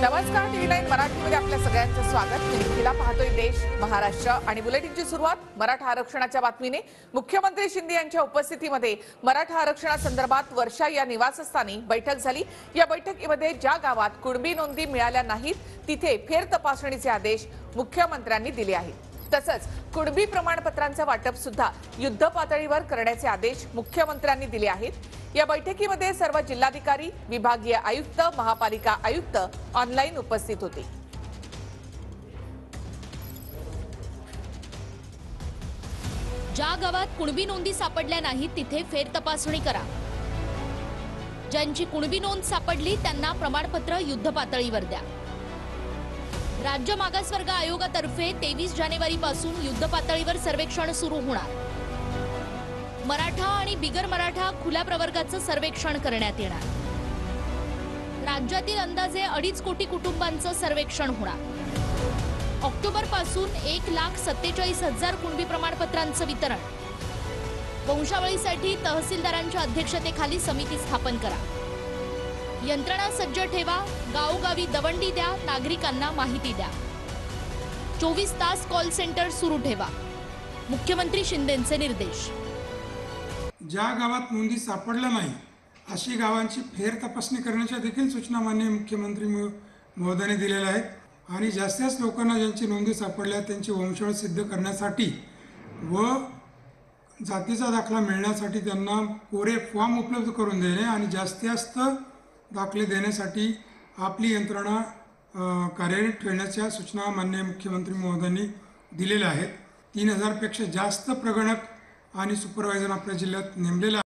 नमस्कार, TV9 मराठीमध्ये आपल्या सगळ्यांचं स्वागत। मी निखिला पाहतोय देश, महाराष्ट्र आणि बुलेटिनची सुरुवात मराठा आरक्षणाच्या बातमीने। मुख्यमंत्री शिंदे यांच्या उपस्थितीमध्ये मराठा आरक्षणासंदर्भात वर्षा या निवासस्थानी बैठक झाली। या बैठकीमध्ये ज्या गावात कुणबी नोंदी मिळाल्या नाहीत तिथे फेर तपासणीचे आदेश मुख्यमंत्र्यांनी दिले आहेत। तसंच कुणबी प्रमाणपत्रांचं वाटप सुद्धा युद्ध पातळीवर करण्याचे आदेश मुख्यमंत्र्यांनी दिले आहेत। या बैठकीमध्ये सर्व जिल्हाधिकारी, विभागीय आयुक्त, महापालिका आयुक्त ऑनलाईन उपस्थित होते। ज्या गावात कुणबी नोंदी सापडल्या नाहीत तिथे फेर तपासणी करा। ज्यांची कुणबी नोंद सापडली त्यांना प्रमाणपत्र युद्ध पातळीवर द्या। राज्य मागासवर्ग आयोगातर्फे 23 जानेवारीपासून युद्ध पातळीवर सर्वेक्षण सुरू होणार। मराठा आणि बिगर मराठा खुल्या प्रवर्गाचं सर्वेक्षण करण्यात येणार। राज्यातील अंदाजे 2.5 कोटी कुटुंबांचं सर्वेक्षण होणार। ऑक्टोबर पासून 1,47,000 कुणबी प्रमाणपत्रांचं वितरण। वंशावळीसाठी तहसीलदारांच्या अध्यक्षतेखाली समिती स्थापन करा। यंत्रणा सज्ज ठेवा, गावोगावी दवंडी द्या, नागरिकांना माहिती द्या। 24 तास कॉल सेंटर सुरू ठेवा। मुख्यमंत्री शिंदेंचे निर्देश। ज्या गावात नोंदी सापडल्या नाही अशी गावांची फेर तपासणी करण्याच्या देखील सूचना माननीय मुख्यमंत्री महोदयांनी दिलेल्या आहेत। आणि जास्तीत लोकांना ज्यांची नोंदी सापडल्या त्यांची वंशावळ सिद्ध करण्यासाठी व जातीचा दाखला मिळण्यासाठी त्यांना कोरे फॉर्म उपलब्ध करून देणे आणि जास्त दाखले देण्यासाठी आपली यंत्रणा कार्यरत ठेवण्याच्या सूचना माननीय मुख्यमंत्री महोदयांनी दिलेल्या आहेत। 3000 पेक्षा जास्त प्रगणक आणि सुपरवायझर आपल्या जिल्ह्यात नेमलेले